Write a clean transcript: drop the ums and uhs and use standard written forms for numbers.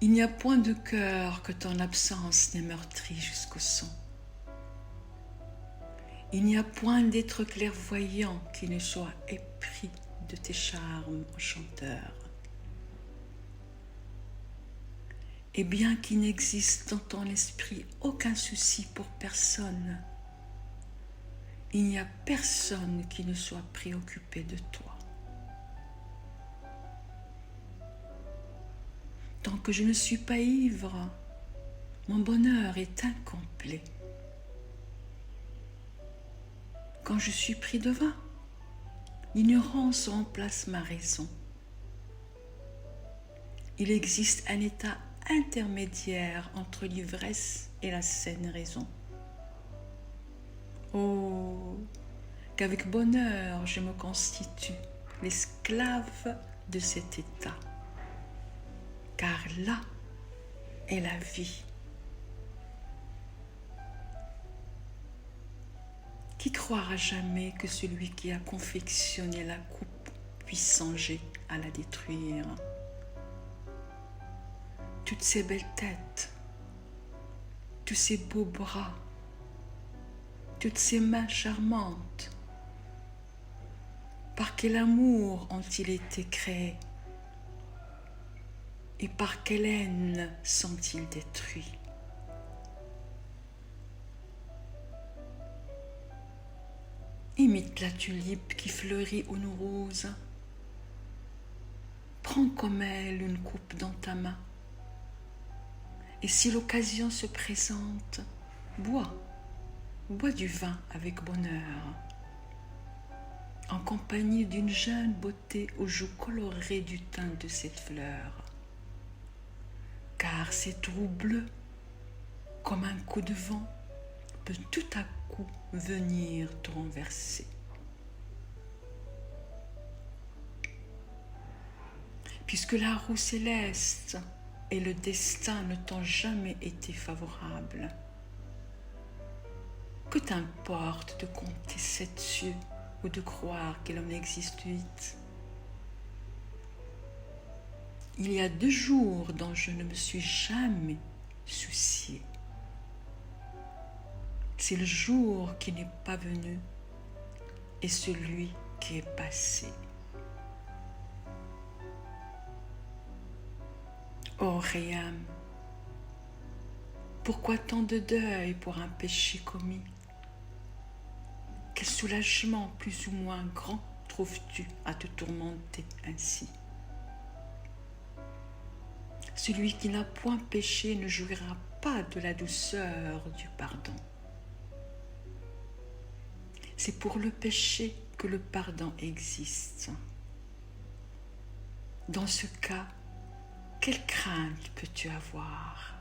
Il n'y a point de cœur que ton absence n'ait meurtri jusqu'au sang. Il n'y a point d'être clairvoyant qui ne soit épris de tes charmes enchanteurs. Et bien qu'il n'existe dans ton esprit aucun souci pour personne, il n'y a personne qui ne soit préoccupé de toi. Tant que je ne suis pas ivre, mon bonheur est incomplet. Quand je suis pris de vin, l'ignorance remplace ma raison. Il existe un état intermédiaire entre l'ivresse et la saine raison. Oh, qu'avec bonheur je me constitue l'esclave de cet état, car là est la vie. Qui croira jamais que celui qui a confectionné la coupe puisse songer à la détruire? Toutes ces belles têtes, tous ces beaux bras, toutes ces mains charmantes, par quel amour ont-ils été créés? Et par quelle haine sont-ils détruits? Imite la tulipe qui fleurit une rose. Prends comme elle une coupe dans ta main. Et si l'occasion se présente, bois du vin avec bonheur, en compagnie d'une jeune beauté aux joues colorées du teint de cette fleur. Car ces trous bleus, comme un coup de vent, peut tout à coup venir te renverser. Puisque la roue céleste et le destin ne t'ont jamais été favorables, que t'importe de compter 7 cieux ou de croire qu'il en existe 8? Il y a 2 jours dont je ne me suis jamais soucié. C'est le jour qui n'est pas venu et celui qui est passé. Ô Réam, pourquoi tant de deuil pour un péché commis? Quel soulagement plus ou moins grand trouves-tu à te tourmenter ainsi? Celui qui n'a point péché ne jouira pas de la douceur du pardon. C'est pour le péché que le pardon existe. Dans ce cas, quelle crainte peux-tu avoir?